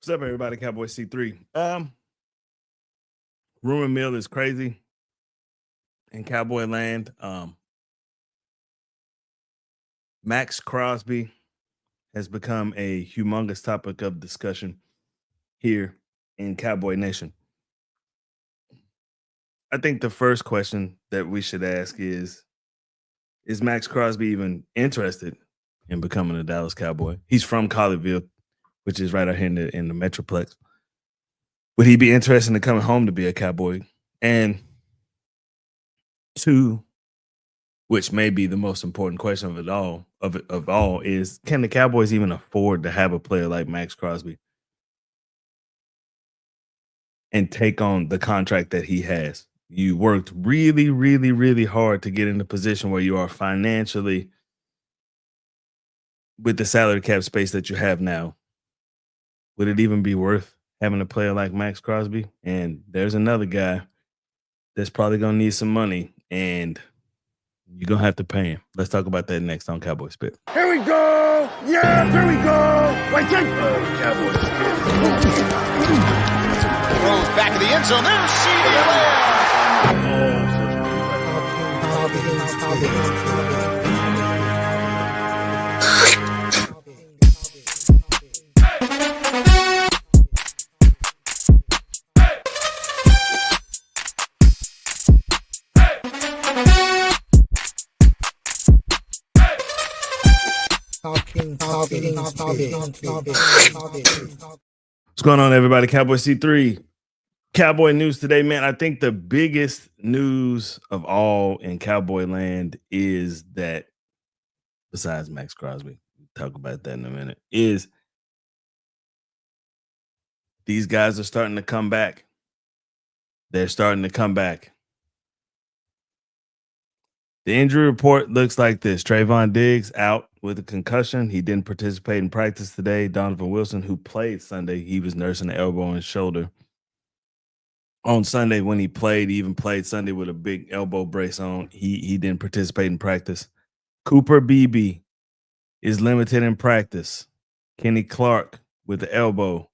What's up, everybody? Cowboy C3. Rumor mill is crazy in Cowboy land. Maxx Crosby has become a humongous topic of discussion here in Cowboy Nation. I think the first question that we should ask is Maxx Crosby even interested in becoming a Dallas Cowboy? He's from Colleyville, which is right out here in the Metroplex. Would he be interested in coming home to be a Cowboy? And two, which may be the most important question of it all, is can the Cowboys even afford to have a player like Maxx Crosby and take on the contract that he has? You worked really, really, really hard to get in the position where you are financially with the salary cap space that you have now. Would it even be worth having a player like Maxx Crosby? And there's another guy that's probably going to need some money, and you're going to have to pay him. Let's talk about that next on Cowboy Spit. Here we go! Yeah, here we go! Wait, take Cowboy Spit. Throws back of the end zone. There's CeeDee What's going on, everybody? Cowboy C3. Cowboy news today, man. I think the biggest news of all in Cowboy land is that, besides Maxx Crosby, we'll talk about that in a minute, is these guys are starting to come back. They're starting to come back. The injury report looks like this. Trayvon Diggs out with a concussion. He didn't participate in practice today. Donovan Wilson, who played Sunday, he was nursing an elbow and shoulder. On Sunday when he played, he even played Sunday with a big elbow brace on. He didn't participate in practice. Cooper Beebe is limited in practice. Kenny Clark with the elbow.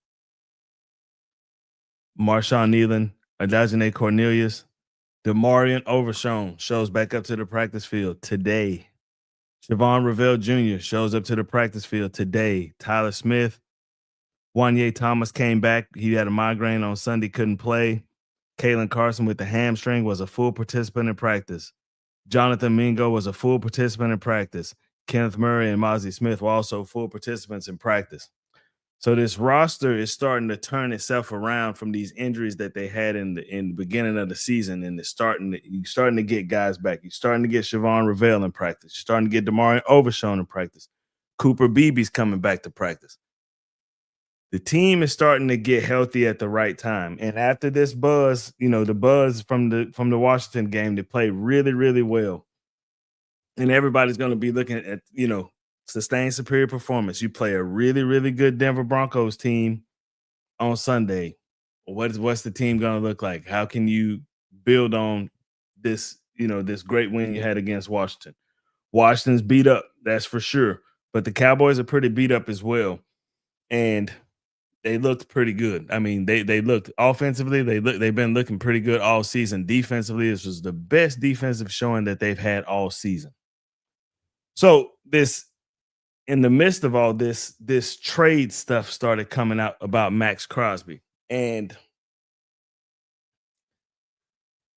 Marshawn Nealon, Adajane Cornelius, Demarion Overshown shows back up to the practice field today. Siobhan Ravel Jr. shows up to the practice field today. Tyler Smith, Wanye Thomas came back. He had a migraine on Sunday, couldn't play. Kalen Carson with the hamstring was a full participant in practice. Jonathan Mingo was a full participant in practice. Kenneth Murray and Mozzie Smith were also full participants in practice. So this roster is starting to turn itself around from these injuries that they had in the beginning of the season, and you're starting to get guys back. You're starting to get Siobhan Ravel in practice. You're starting to get Demarion Overshown in practice. Cooper Beebe's coming back to practice. The team is starting to get healthy at the right time. And after this buzz, the buzz from the Washington game, they played really, really well. And everybody's going to be looking at, sustained superior performance. You play a really, really good Denver Broncos team on Sunday. What's the team going to look like? How can you build on this, this great win you had against Washington? Washington's beat up, that's for sure. But the Cowboys are pretty beat up as well. And they looked pretty good. I mean, they looked offensively, they've been looking pretty good all season. Defensively, this was the best defensive showing that they've had all season. So in the midst of all this trade stuff started coming out about Maxx Crosby. And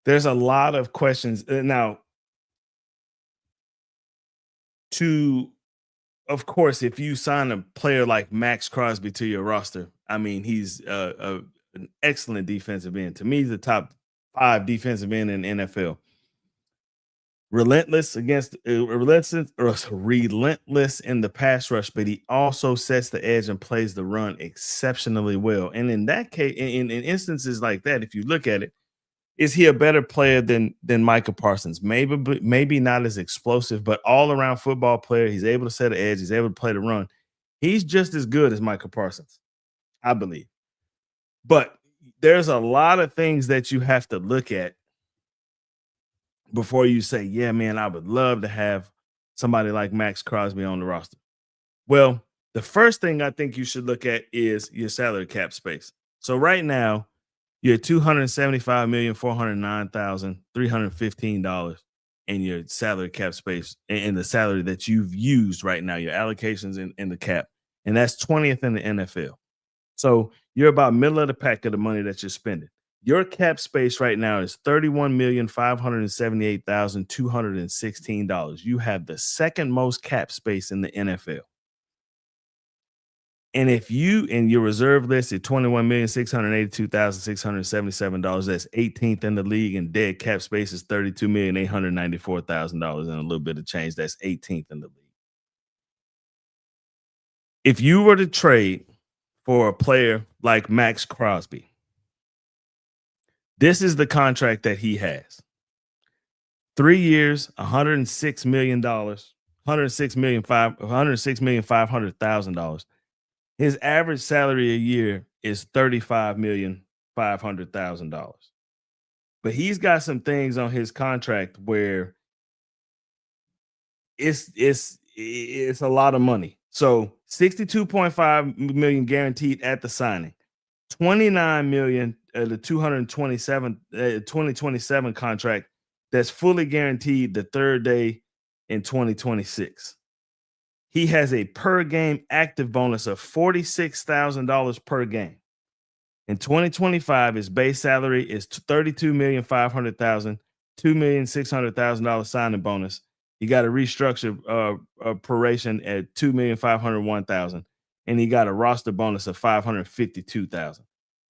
there's a lot of questions. Now, of course, if you sign a player like Maxx Crosby to your roster, I mean, he's an excellent defensive end. To me, he's the top 5 defensive end in the NFL. Relentless in the pass rush, but he also sets the edge and plays the run exceptionally well. And in that case, in instances like that, if you look at it, is he a better player than Micah Parsons? Maybe not as explosive, but all-around football player. He's able to set an edge. He's able to play the run. He's just as good as Micah Parsons, I believe. But there's a lot of things that you have to look at before you say, yeah, man, I would love to have somebody like Maxx Crosby on the roster. Well, The first thing I think you should look at is your salary cap space. So right now, you're $275,409,315 in your salary cap space in the salary that you've used right now, your allocations in the cap. And that's 20th in the NFL. So you're about middle of the pack of the money that you're spending. Your cap space right now is $31,578,216. You have the second most cap space in the NFL. And if you in your reserve list at $21,682,677, that's 18th in the league, and dead cap space is $32,894,000 and a little bit of change. That's 18th in the league. If you were to trade for a player like Maxx Crosby, this is the contract that he has. 3 years, $106 million, $106,500,000. His average salary a year is $35,500,000. But he's got some things on his contract where it's a lot of money. So 62.5 million guaranteed at the signing. 29 million the 2027 contract that's fully guaranteed the third day in 2026. He has a per game active bonus of $46,000 per game. In 2025, his base salary is $32,500,000, $2,600,000 signing bonus. He got a restructured proration at $2,501,000, and he got a roster bonus of $552,000.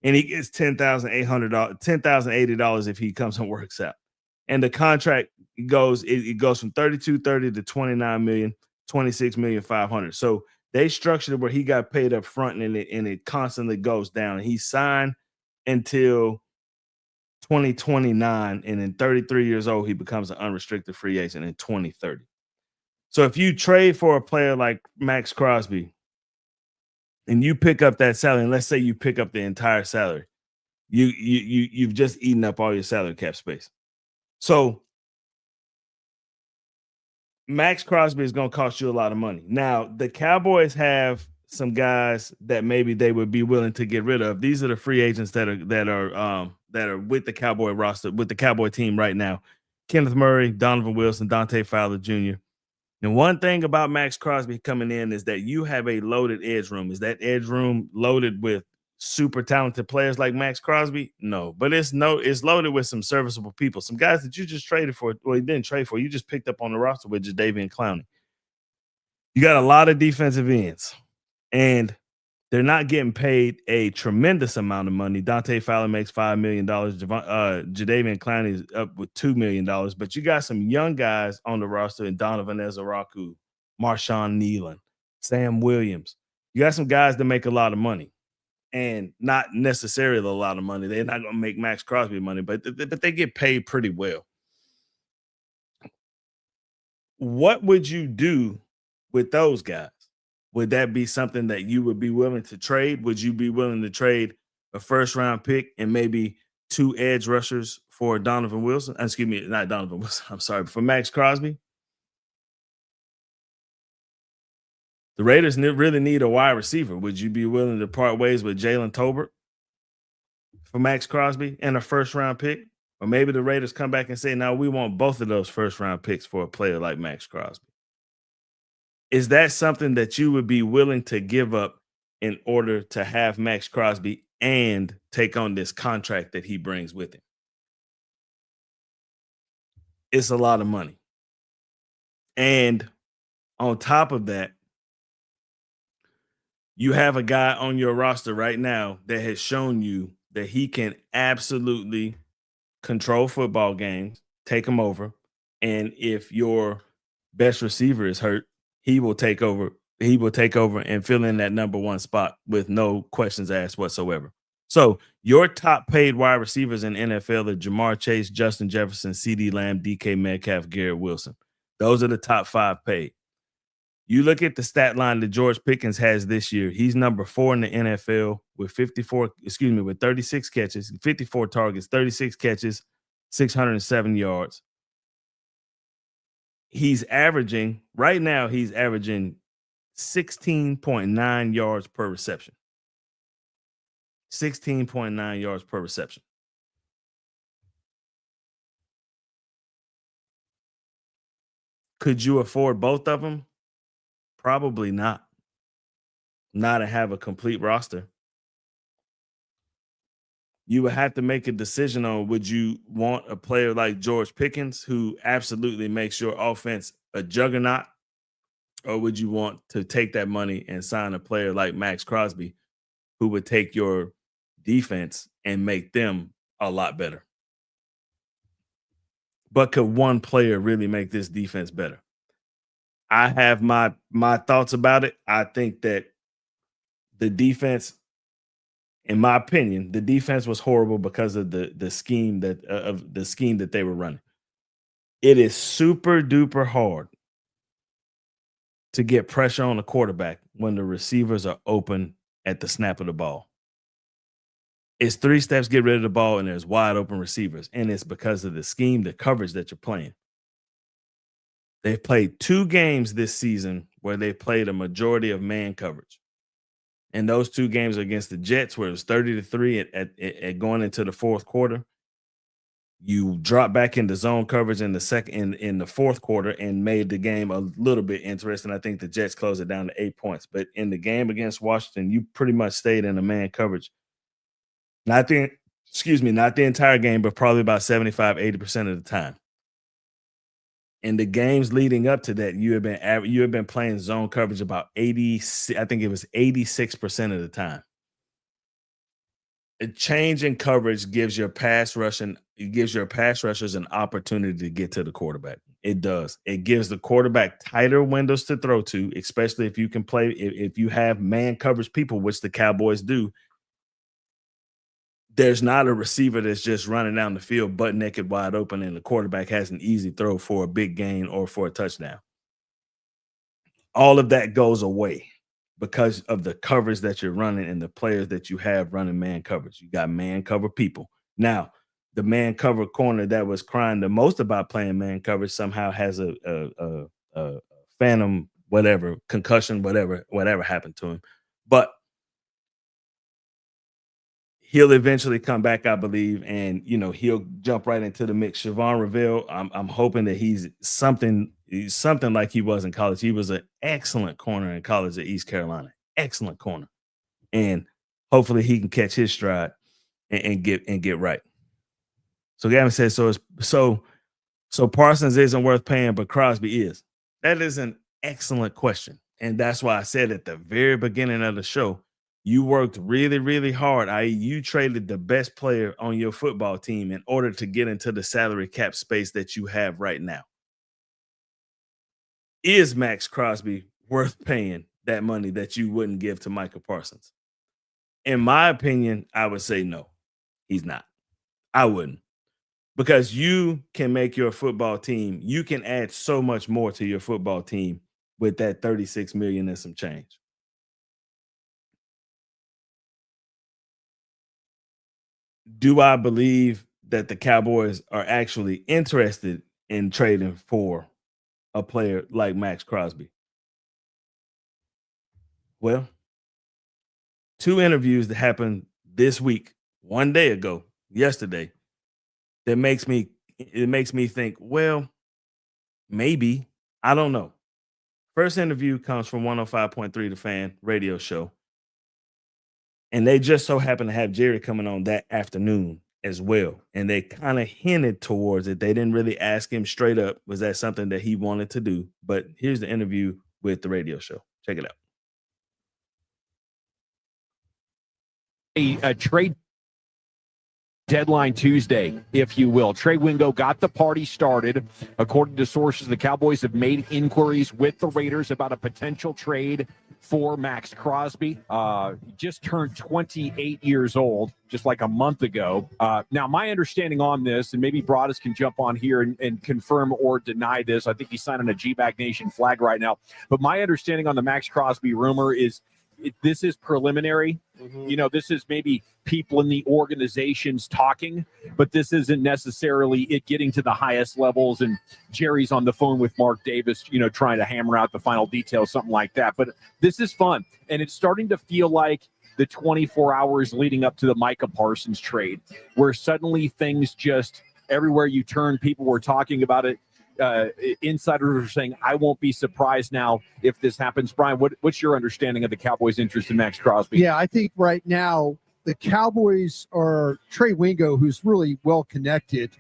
And he gets $10,080 if he comes and works out. And the contract goes from 32.30 to 29 million. 26,500,000. So they structured it where he got paid up front and it constantly goes down. He signed until 2029, and in 33 years old, he becomes an unrestricted free agent in 2030. So if you trade for a player like Maxx Crosby and you pick up that salary, and let's say you pick up the entire salary, you've just eaten up all your salary cap space. So Maxx Crosby is going to cost you a lot of money. Now, the Cowboys have some guys that maybe they would be willing to get rid of. These are the free agents that are with the Cowboy roster, with the Cowboy team right now. Kenneth Murray, Donovan Wilson, Dante Fowler Jr. And one thing about Maxx Crosby coming in is that you have a loaded edge room. Is that edge room loaded with super talented players like Maxx Crosby? No, but it's loaded with some serviceable people, some guys that you just traded for. Well, you didn't trade for. You just picked up on the roster with Jadeveon Clowney. You got a lot of defensive ends, and they're not getting paid a tremendous amount of money. Dante Fowler makes $5 million. Jadeveon Clowney is up with $2 million. But you got some young guys on the roster in Donovan Ezaraku, Marshawn Nealon, Sam Williams. You got some guys that make a lot of money. And not necessarily a lot of money. They're not going to make Maxx Crosby money, but they get paid pretty well. What would you do with those guys? Would that be something that you would be willing to trade? Would you be willing to trade a first-round pick and maybe 2 edge rushers for Donovan Wilson? Excuse me, not Donovan Wilson. I'm sorry, for Maxx Crosby? The Raiders really need a wide receiver. Would you be willing to part ways with Jalen Tolbert for Maxx Crosby and a first-round pick? Or maybe the Raiders come back and say, no, we want both of those first-round picks for a player like Maxx Crosby. Is that something that you would be willing to give up in order to have Maxx Crosby and take on this contract that he brings with him? It's a lot of money. And on top of that, you have a guy on your roster right now that has shown you that he can absolutely control football games, take them over. And if your best receiver is hurt, he will take over. He will take over and fill in that number 1 spot with no questions asked whatsoever. So your top paid wide receivers in NFL are Jamar Chase, Justin Jefferson, CeeDee Lamb, DK Metcalf, Garrett Wilson. Those are the top 5 paid. You look at the stat line that George Pickens has this year. He's number 4 in the NFL with 36 catches, 54 targets, 36 catches, 607 yards. He's averaging 3.8 16.9 yards per reception. 16.9 yards per reception. Could you afford both of them? Probably not. Not to have a complete roster. You would have to make a decision on, would you want a player like George Pickens, who absolutely makes your offense a juggernaut, or would you want to take that money and sign a player like Maxx Crosby, who would take your defense and make them a lot better? But could one player really make this defense better? I have my thoughts about it. I think that the defense, in my opinion, the defense was horrible because of the scheme that they were running. It is super duper hard to get pressure on the quarterback when the receivers are open at the snap of the ball. It's 3 steps, get rid of the ball, and there's wide open receivers. And it's because of the scheme, the coverage that you're playing. They've played 2 games this season where they played a majority of man coverage. And those 2 games are against the Jets, where it was 30-3 at going into the fourth quarter. You drop back into zone coverage in the fourth quarter and made the game a little bit interesting. I think the Jets closed it down to 8 points. But in the game against Washington, you pretty much stayed in the man coverage. Not the entire game, but probably about 75-80% of the time. In the games leading up to that, you have been playing zone coverage about 86% of the time. A change in coverage gives your pass rushers an opportunity to get to the quarterback. It does. It gives the quarterback tighter windows to throw to, especially if you can play, if you have man coverage people, which the Cowboys do. There's not a receiver that's just running down the field butt naked wide open, and the quarterback has an easy throw for a big gain or for a touchdown. All of that goes away because of the coverage that you're running and the players that you have running man coverage. You got man cover people. Now, the man cover corner that was crying the most about playing man coverage somehow has a phantom, whatever, concussion, whatever happened to him. But he'll eventually come back, I believe, and he'll jump right into the mix. Siobhan Reveal, I'm hoping that he's something like he was in college. He was an excellent corner in college at East Carolina, excellent corner, and hopefully he can catch his stride and get right. So Gavin says, so Parsons isn't worth paying, but Crosby is. That is an excellent question, and that's why I said at the very beginning of the show, you worked really, really hard, i.e. you traded the best player on your football team in order to get into the salary cap space that you have right now. Is Maxx Crosby worth paying that money that you wouldn't give to Micah Parsons? In my opinion, I would say no, he's not. I wouldn't. Because you can make your football team, you can add so much more to your football team with that $36 million and some change. Do I believe that the Cowboys are actually interested in trading for a player like Maxx Crosby? Well, 2 interviews that happened this week, one day ago, yesterday, that makes me think, well, maybe, I don't know. First interview comes from 105.3 The Fan radio show. And they just so happen to have Jerry coming on that afternoon as well. And they kind of hinted towards it. They didn't really ask him straight up, was that something that he wanted to do? But here's the interview with the radio show. Check it out. A trade deadline Tuesday, if you will. Trey Wingo got the party started. According to sources, the Cowboys have made inquiries with the Raiders about a potential trade for Maxx Crosby. Just turned 28 years old, just like a month ago. Now, my understanding on this, and maybe Broadus can jump on here and confirm or deny this. I think he's signing a G-Bag Nation flag right now. But my understanding on the Maxx Crosby rumor is this is preliminary. You know, this is maybe people in the organizations talking, but this isn't necessarily it getting to the highest levels. And Jerry's on the phone with Mark Davis, you know, trying to hammer out the final details, something like that. But this is fun. And it's starting to feel like the 24 hours leading up to the Micah Parsons trade, where suddenly things just everywhere you turn, people were talking about it. Insiders are saying, I won't be surprised now if this happens. Brian, what's your understanding of the Cowboys' interest in Maxx Crosby? Yeah, I think right now the Cowboys are Trey Wingo, who's really well connected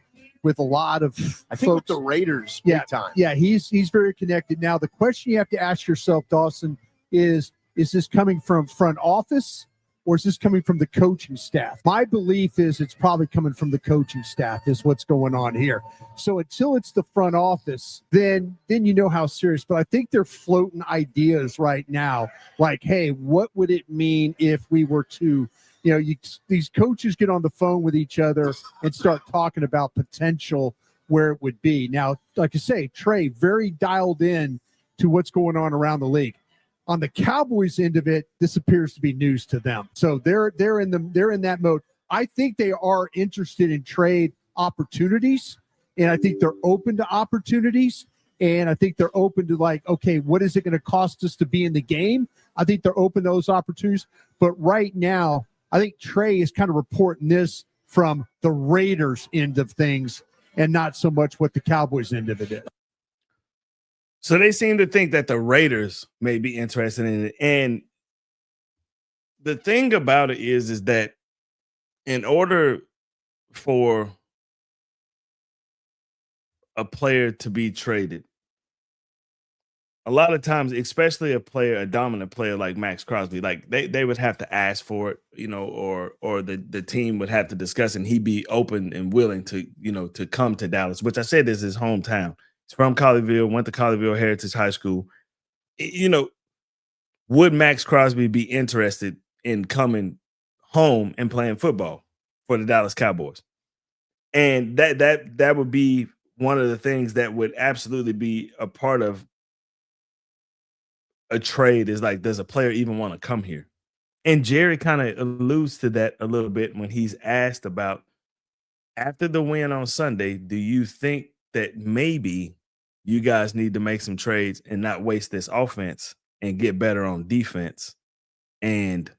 with a lot of I think with folks. the Raiders, Yeah, big time. Yeah, he's very connected. Now, the question you have to ask yourself, Dawson, is this coming from front office or is this coming from the coaching staff? My belief is it's probably coming from the coaching staff is what's going on here. So until it's the front office, then you know how serious. But I think they're floating ideas right now like, hey, what would it mean if we were to, these coaches get on the phone with each other and start talking about potential where it would be. Now, like I say, Trey, very dialed in to what's going on around the league. On the Cowboys end of it, this appears to be news to them. So they're in that mode. I think they are interested in trade opportunities, and I think they're open to opportunities, and I think they're open to like, okay, what is it going to cost us to be in the game? I think they're open to those opportunities. But right now, I think Trey is kind of reporting this from the Raiders end of things and not so much what the Cowboys end of it is. So they seem to think that the Raiders may be interested in it. And the thing about it is that in order for a player to be traded, a lot of times, especially a dominant player like Maxx Crosby, like they would have to ask for it, or the team would have to discuss it, and he'd be open and willing to, to come to Dallas, which I said is his hometown. He's from Colleyville, went to Colleyville Heritage High School. Would Maxx Crosby be interested in coming home and playing football for the Dallas Cowboys? And that would be one of the things that would absolutely be a part of a trade is like, does a player even want to come here? And Jerry kind of alludes to that a little bit when he's asked about after the win on Sunday, do you think that maybe you guys need to make some trades and not waste this offense and get better on defense and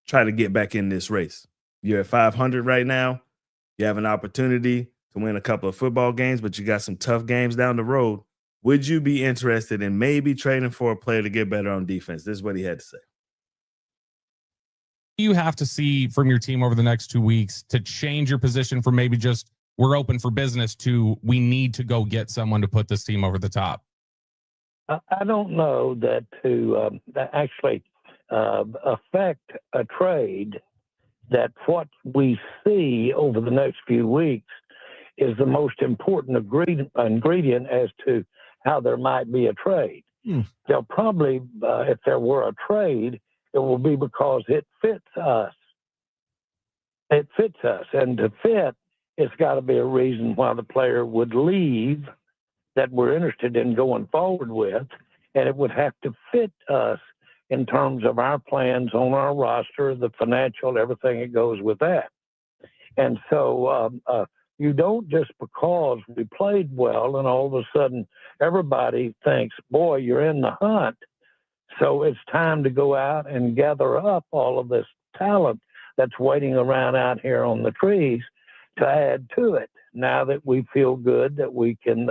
try to get back in this race? You're at 500 right now. You have an opportunity to win a couple of football games, but you got some tough games down the road. Would you be interested in maybe trading for a player to get better on defense? This is what he had to say. You have to see from your team over the next 2 weeks to change your position from maybe just we're open for business to we need to go get someone to put this team over the top? I don't know that to that actually affect a trade, that what we see over the next few weeks is the most important ingredient as to how there might be a trade. They'll probably, if there were a trade, it will be because it fits us. It fits us. And to fit, it's got to be a reason why the player would leave that we're interested in going forward with. And it would have to fit us in terms of our plans on our roster, the financial, everything that goes with that. And so you don't just because we played well and all of a sudden everybody thinks, boy, you're in the hunt. So it's time to go out and gather up all of this talent that's waiting around out here on the trees to add to it now that we feel good that we can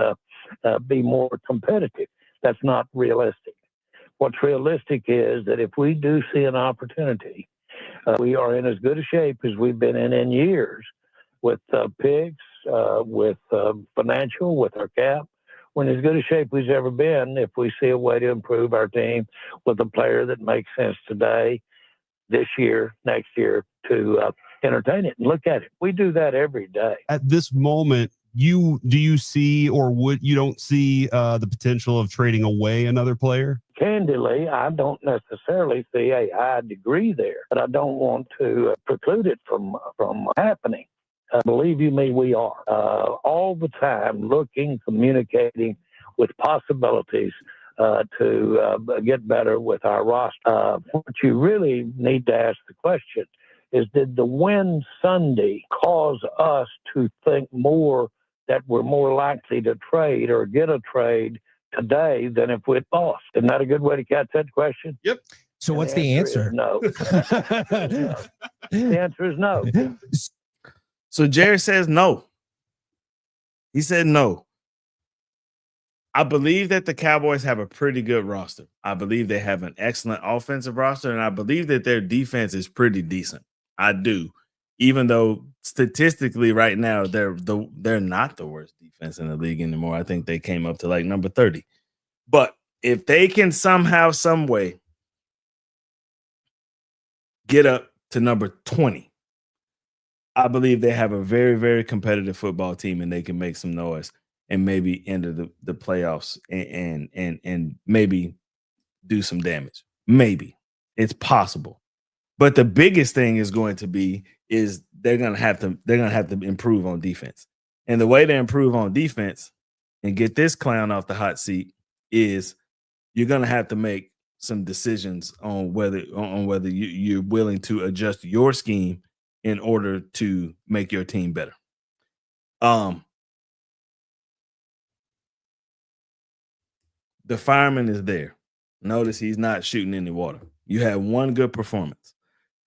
be more competitive. That's not realistic. What's realistic is that if we do see an opportunity, we are in as good a shape as we've been in years with picks, with financial, with our cap. We're in as good a shape we've ever been if we see a way to improve our team with a player that makes sense today, this year, next year, to entertain it and look at it. We do that every day. At this moment, do you see or you don't see the potential of trading away another player? Candidly, I don't necessarily see a high degree there, but I don't want to preclude it from happening. Believe you me, we are all the time looking, communicating with possibilities to get better with our roster. What you really need to ask the question is, did the win Sunday cause us to think more that we're more likely to trade or get a trade today than if we'd lost? Isn't that a good way to catch that question? Yep. So And what's the answer? No. No. The answer is no. So Jerry says no. He said no. I believe that the Cowboys have a pretty good roster. I believe they have an excellent offensive roster, and I believe that their defense is pretty decent. I do. Even though statistically right now they're not the worst defense in the league anymore. I think they came up to like number 30. But if they can somehow, some way get up to number 20, I believe they have a very, very competitive football team, and they can make some noise and maybe enter the playoffs and maybe do some damage. Maybe. It's possible. But the biggest thing is going to be is they're gonna have to improve on defense. And the way to improve on defense and get this clown off the hot seat is you're gonna have to make some decisions on whether you're willing to adjust your scheme in order to make your team better. The fireman is there. Notice he's not shooting any water. You had one good performance,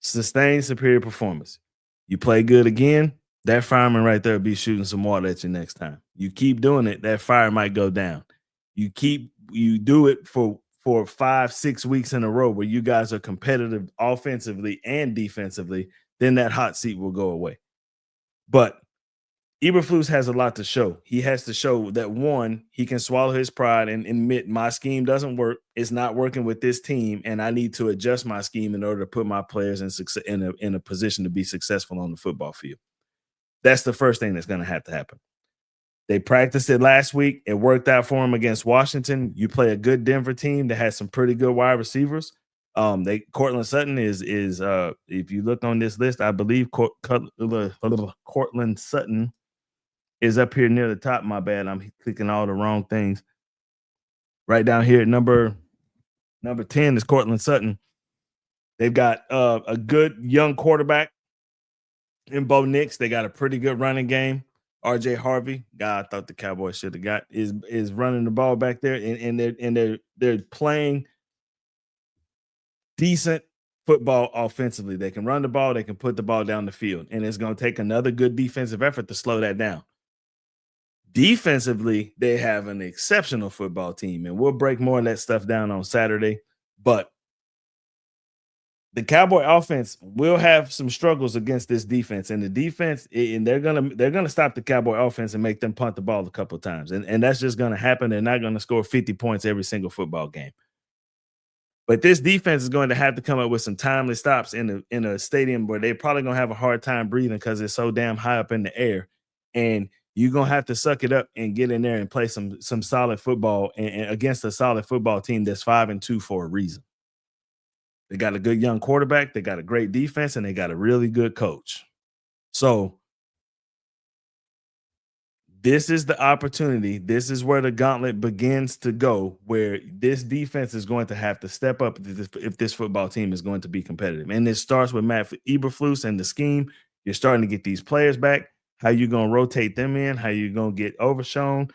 sustained superior performance. You play good again, that fireman right there will be shooting some water at you next time. You keep doing it, that fire might go down. You do it for 5-6 weeks in a row where you guys are competitive offensively and defensively, then that hot seat will go away. But Eberflus has a lot to show. He has to show that, one, he can swallow his pride and admit my scheme doesn't work. It's not working with this team, and I need to adjust my scheme in order to put my players in a position to be successful on the football field. That's the first thing that's going to have to happen. They practiced it last week. It worked out for them against Washington. You play a good Denver team that has some pretty good wide receivers. Cortland Sutton is if you look on this list, I believe Cortland Sutton is up here near the top. My bad. I'm clicking all the wrong things. Right down here at number 10 is Cortland Sutton. They've got a good young quarterback in Bo Nix. They got a pretty good running game. RJ Harvey, guy I thought the Cowboys should have got, is running the ball back there, and they're playing decent football offensively. They can run the ball, they can put the ball down the field, and it's going to take another good defensive effort to slow that down. Defensively, they have an exceptional football team, and we'll break more of that stuff down on Saturday. But the Cowboy offense will have some struggles against this defense, and the defense, and they're gonna stop the Cowboy offense and make them punt the ball a couple of times, and that's just gonna happen. They're not gonna score 50 points every single football game. But this defense is going to have to come up with some timely stops in a stadium where they're probably gonna have a hard time breathing because it's so damn high up in the air, and you're going to have to suck it up and get in there and play some solid football and against a solid football team that's 5-2 for a reason. They got a good young quarterback, they got a great defense, and they got a really good coach. So this is the opportunity. This is where the gauntlet begins to go, where this defense is going to have to step up if this football team is going to be competitive. And it starts with Matt Eberflus and the scheme. You're starting to get these players back. How you going to rotate them in? How you going to get Overshown?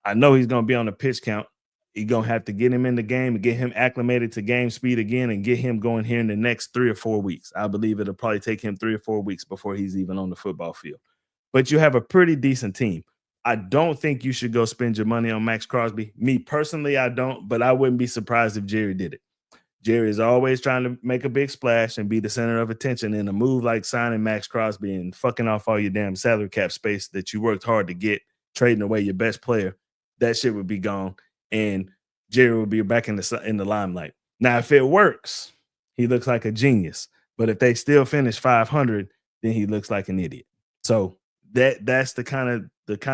I know he's going to be on the pitch count. You're going to have to get him in the game and get him acclimated to game speed again and get him going here in the next 3 or 4 weeks. I believe it'll probably take him 3 or 4 weeks before he's even on the football field. But you have a pretty decent team. I don't think you should go spend your money on Maxx Crosby. Me personally, I don't, but I wouldn't be surprised if Jerry did it. Jerry is always trying to make a big splash and be the center of attention, in a move like signing Maxx Crosby and fucking off all your damn salary cap space that you worked hard to get, trading away your best player. That shit would be gone, and Jerry would be back in the limelight. Now, if it works, he looks like a genius. But if they still finish 500, then he looks like an idiot. So that's the kind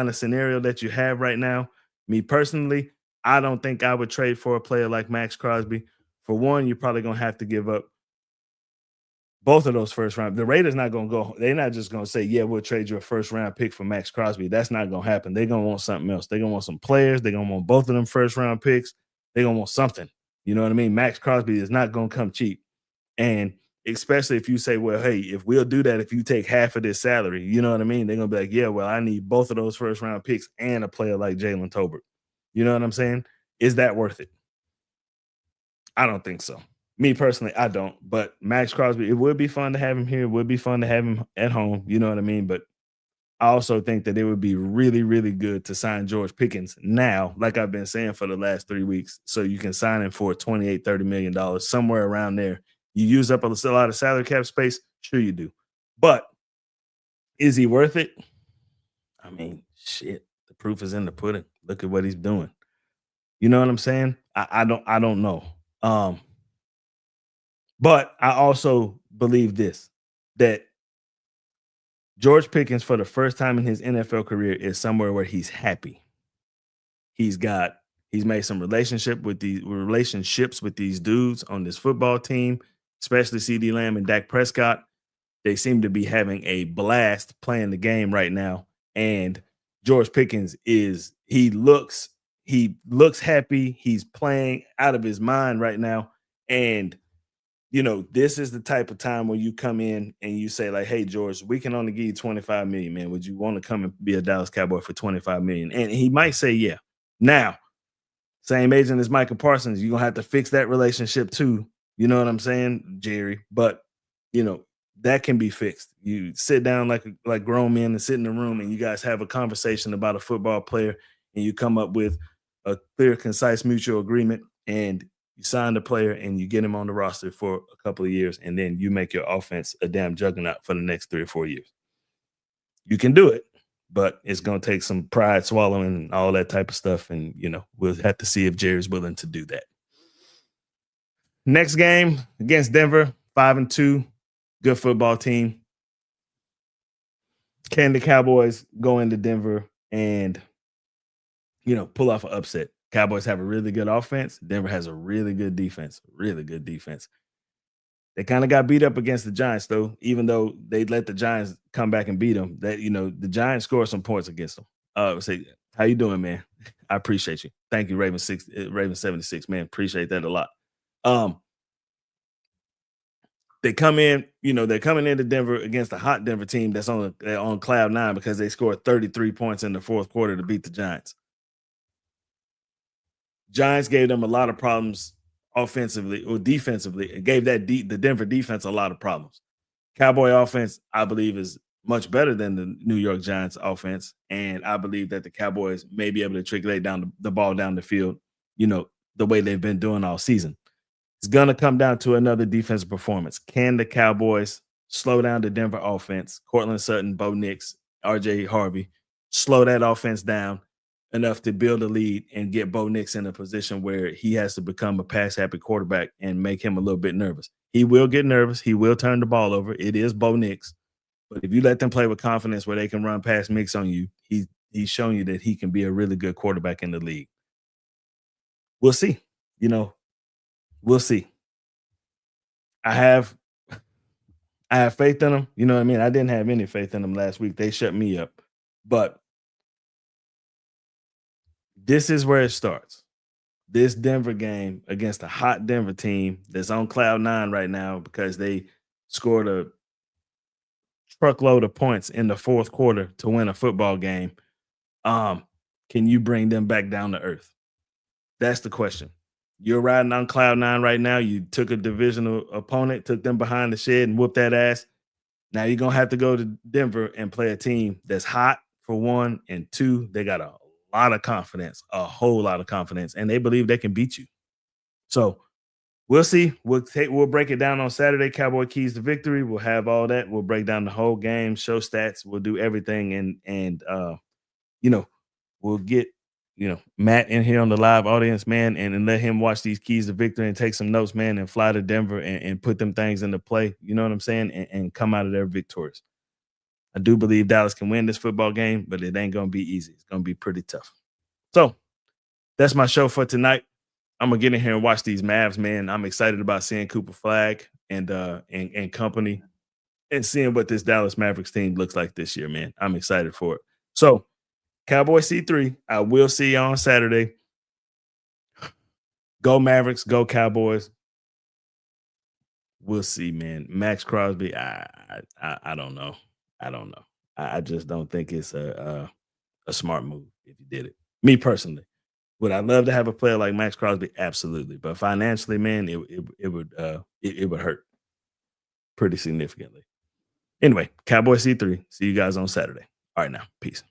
of scenario that you have right now. Me personally, I don't think I would trade for a player like Maxx Crosby. For one, you're probably going to have to give up both of those first round. The Raiders not going to go. They're not just going to say, yeah, we'll trade you a first round pick for Maxx Crosby. That's not going to happen. They're going to want something else. They're going to want some players. They're going to want both of them first round picks. They're gonna want something. You know what I mean? Maxx Crosby is not gonna come cheap. And especially if you say, well, hey, if we'll do that, if you take half of this salary, you know what I mean? They're gonna be like, yeah, well, I need both of those first round picks and a player like Jalen Tolbert. You know what I'm saying? Is that worth it? I don't think so. Me personally, I don't. But Maxx Crosby, it would be fun to have him here. It would be fun to have him at home. You know what I mean? But I also think that it would be really, really good to sign George Pickens now, like I've been saying for the last 3 weeks, so you can sign him for $28-30 million, somewhere around there. You use up a lot of salary cap space? Sure you do. But is he worth it? I mean, shit, the proof is in the pudding. Look at what he's doing. You know what I'm saying? I don't know. But I also believe this, that George Pickens, for the first time in his NFL career, is somewhere where he's happy. He's made some relationships with these dudes on this football team, especially CeeDee Lamb and Dak Prescott. They seem to be having a blast playing the game right now. And George Pickens he looks happy. He's playing out of his mind right now. And you know, this is the type of time where you come in and you say, like, hey, George, we can only give you $25 million, man. Would you want to come and be a Dallas Cowboy for $25 million? And he might say, yeah. Now, same agent as Michael Parsons, you're going to have to fix that relationship too. You know what I'm saying, Jerry? But, you know, that can be fixed. You sit down like grown men and sit in the room and you guys have a conversation about a football player and you come up with a clear, concise mutual agreement, and you sign the player and you get him on the roster for a couple of years, and then you make your offense a damn juggernaut for the next 3 or 4 years. You can do it, but it's going to take some pride swallowing and all that type of stuff. And, you know, we'll have to see if Jerry's willing to do that. Next game against Denver, 5-2, good football team. Can the Cowboys go into Denver and, you know, pull off an upset? Cowboys have a really good offense. Denver has a really good defense. Really good defense. They kind of got beat up against the Giants, though, even though they let the Giants come back and beat them. That, you know, the Giants scored some points against them. Say, how you doing, man? I appreciate you. Thank you, Raven 76, man. Appreciate that a lot. They come in, you know, they're coming into Denver against a hot Denver team that's on cloud 9 because they scored 33 points in the fourth quarter to beat the Giants. Giants gave them a lot of problems offensively or defensively. It gave the Denver defense a lot of problems. Cowboy offense, I believe, is much better than the New York Giants offense, and I believe that the Cowboys may be able to trickle down the ball down the field, you know, the way they've been doing all season. It's going to come down to another defensive performance. Can the Cowboys slow down the Denver offense? Cortland Sutton, Bo Nix, RJ Harvey, slow that offense down enough to build a lead and get Bo Nix in a position where he has to become a pass-happy quarterback and make him a little bit nervous. He will get nervous. He will turn the ball over. It is Bo Nix. But if you let them play with confidence where they can run past mix on you, he's shown you that he can be a really good quarterback in the league. We'll see. You know, we'll see. I have faith in them. You know what I mean? I didn't have any faith in them last week. They shut me up. But this is where it starts. This Denver game against a hot Denver team that's on cloud 9 right now because they scored a truckload of points in the fourth quarter to win a football game. Can you bring them back down to earth? That's the question. You're riding on cloud 9 right now. You took a divisional opponent, took them behind the shed and whooped that ass. Now you're going to have to go to Denver and play a team that's hot, for one, and two, they got a lot of confidence, a whole lot of confidence, and they believe they can beat you. So we'll see. We'll break it down on Saturday. Cowboy Keys to Victory. We'll have all that. We'll break down the whole game, show stats. We'll do everything, and you know, we'll get, you know, Matt in here on the live audience, man, and let him watch these Keys to Victory and take some notes, man, and fly to Denver and put them things into play. You know what I'm saying? And come out of there victorious. I do believe Dallas can win this football game, but it ain't going to be easy. It's going to be pretty tough. So that's my show for tonight. I'm going to get in here and watch these Mavs, man. I'm excited about seeing Cooper Flag and company and seeing what this Dallas Mavericks team looks like this year, man. I'm excited for it. So Cowboy C3, I will see you on Saturday. Go Mavericks, go Cowboys. We'll see, man. Maxx Crosby, I don't know. I don't know. I just don't think it's a smart move if you did it. Me personally. Would I love to have a player like Maxx Crosby? Absolutely. But financially, man, it would hurt pretty significantly. Anyway, Cowboy C3. See you guys on Saturday. All right, now. Peace.